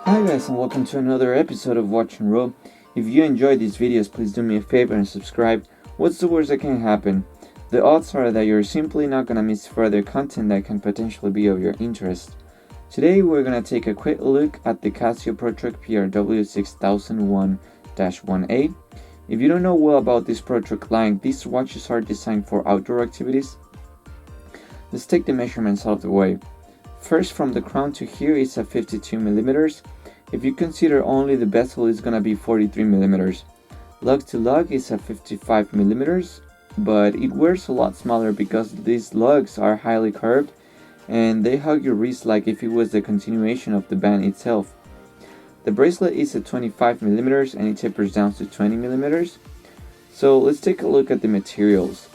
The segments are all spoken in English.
Hi guys, and welcome to another episode of Watch and Roll. If you enjoyed these videos, please do me a favor and subscribe. What's the worst that can happen? The odds are that you're simply not gonna miss further content that can potentially be of your interest. Today we're gonna take a quick look at the Casio Protrek PRW6000Y-1ACR. If you don't know well about this Protrek line, these watches are designed for outdoor activities. Let's take the measurements out of the way. First, from the crown to here is at 52mm. If you consider only the bezel, is gonna be 43mm. Lug to lug is at 55mm, but it wears a lot smaller because these lugs are highly curved and they hug your wrist like if it was the continuation of the band itself. The bracelet is at 25mm and it tapers down to 20mm. So let's take a look at the materials.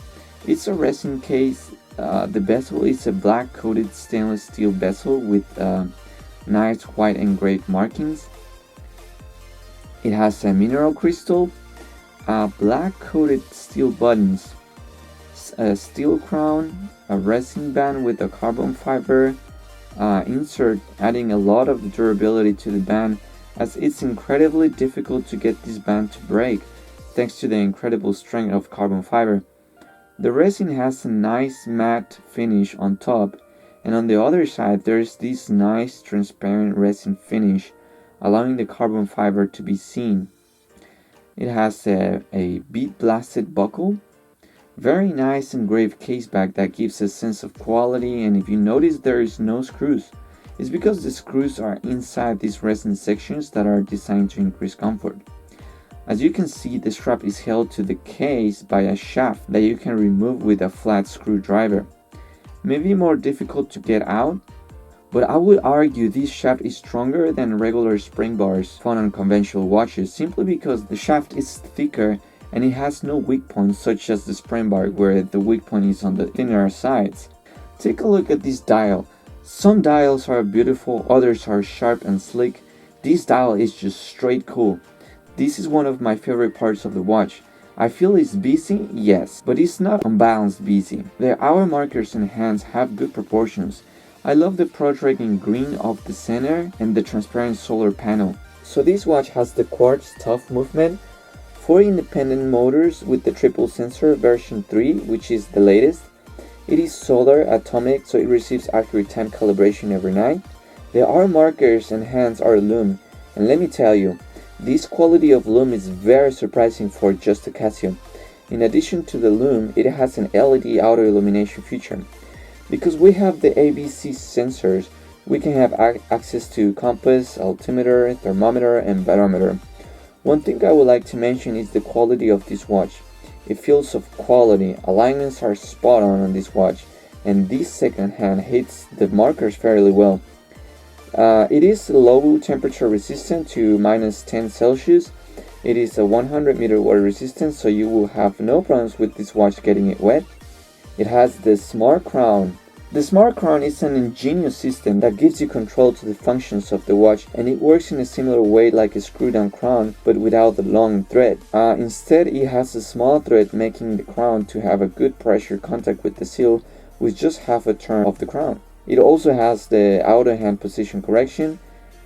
It's a resin case. The bezel is a black coated stainless steel bezel with nice white engraved markings. It has a mineral crystal, black coated steel buttons, a steel crown, a resin band with a carbon fiber insert, adding a lot of durability to the band, as it's incredibly difficult to get this band to break thanks to the incredible strength of carbon fiber. The resin has a nice matte finish on top, and on the other side there's this nice transparent resin finish, allowing the carbon fiber to be seen. It has a bead blasted buckle, very nice engraved case back that gives a sense of quality, and if you notice there is no screws, it's because the screws are inside these resin sections that are designed to increase comfort. As you can see, the strap is held to the case by a shaft that you can remove with a flat screwdriver. Maybe more difficult to get out, but I would argue this shaft is stronger than regular spring bars found on conventional watches, simply because the shaft is thicker and it has no weak points such as the spring bar, where the weak point is on the thinner sides. Take a look at this dial. Some dials are beautiful, others are sharp and slick. This dial is just straight cool. This is one of my favorite parts of the watch. I feel it's busy, yes, but it's not unbalanced busy. The hour markers and hands have good proportions. I love the Protrek in green of the center and the transparent solar panel. So this watch has the quartz tough movement, 4 independent motors with the triple sensor version 3, which is the latest. It is solar atomic, so it receives accurate time calibration every night. The hour markers and hands are lume, and let me tell you, this quality of lume is very surprising for just a Casio. In addition to the lume, it has an LED auto illumination feature. Because we have the ABC sensors, we can have access to compass, altimeter, thermometer, and barometer. One thing I would like to mention is the quality of this watch. It feels of quality, alignments are spot on this watch, and this second hand hits the markers fairly well. It is low temperature resistant to -10 Celsius. It is a 100-meter water resistant, so you will have no problems with this watch getting it wet. It has the Smart Crown. The Smart Crown is an ingenious system that gives you control to the functions of the watch, and it works in a similar way like a screw-down crown, but without the long thread. Instead, it has a small thread, making the crown to have a good pressure contact with the seal with just half a turn of the crown. It also has the auto hand position correction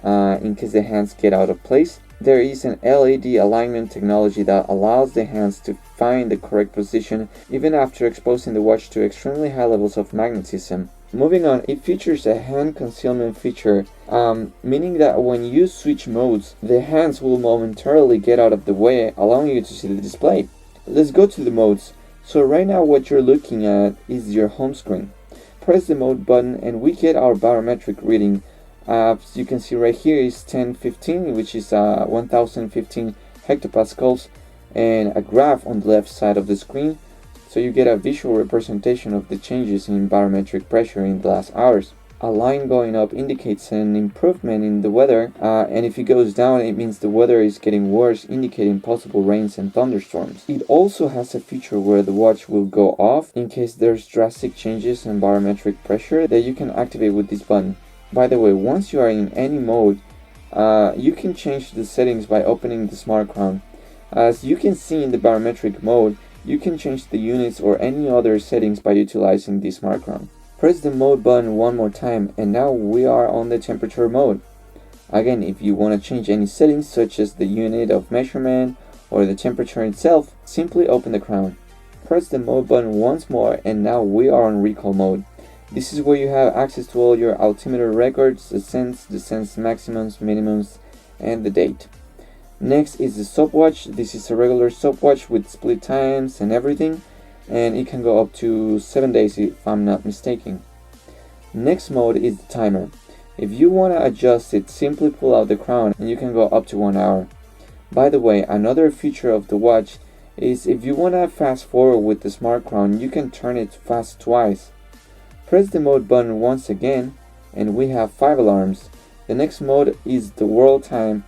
in case the hands get out of place. There is an LED alignment technology that allows the hands to find the correct position even after exposing the watch to extremely high levels of magnetism. Moving on, it features a hand concealment feature, meaning that when you switch modes, the hands will momentarily get out of the way, allowing you to see the display. Let's go to the modes. So right now what you're looking at is your home screen. Press the mode button and we get our barometric reading. As you can see right here is 1015, which is 1015 hectopascals, and a graph on the left side of the screen, so you get a visual representation of the changes in barometric pressure in the last hours. A line going up indicates an improvement in the weather, and if it goes down, it means the weather is getting worse, indicating possible rains and thunderstorms. It also has a feature where the watch will go off in case there's drastic changes in barometric pressure that you can activate with this button. By the way, once you are in any mode, you can change the settings by opening the Smart Crown. As you can see in the barometric mode, you can change the units or any other settings by utilizing the Smart Crown. Press the mode button one more time and now we are on the temperature mode. Again, if you want to change any settings such as the unit of measurement or the temperature itself, simply open the crown. Press the mode button once more and now we are on recall mode. This is where you have access to all your altimeter records, the sense maximums, minimums, and the date. Next is the stopwatch. This is a regular stopwatch with split times and everything, and it can go up to 7 days if I'm not mistaken. Next mode is the timer. If you want to adjust it, simply pull out the crown and you can go up to 1 hour. By the way, another feature of the watch is if you want to fast forward with the smart crown, you can turn it fast twice. Press the mode button once again and we have 5 alarms. The next mode is the world time,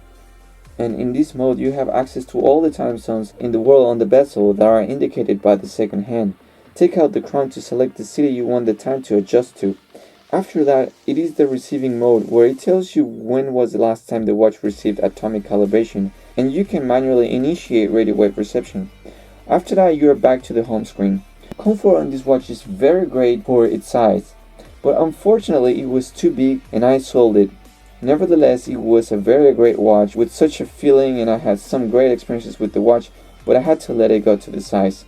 and in this mode you have access to all the time zones in the world on the bezel that are indicated by the second hand. Take out the crown to select the city you want the time to adjust to. After that, it is the receiving mode where it tells you when was the last time the watch received atomic calibration, and you can manually initiate radio wave reception. After that, you are back to the home screen. Comfort on this watch is very great for its size, but unfortunately it was too big and I sold it. Nevertheless, it was a very great watch with such a feeling, and I had some great experiences with the watch, but I had to let it go to the size.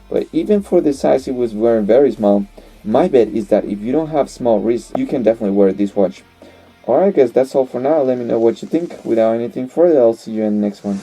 But even for the size it was wearing very small, my bet is that if you don't have small wrists, you can definitely wear this watch. Alright guys, that's all for now. Let me know what you think. Without anything further, I'll see you in the next one.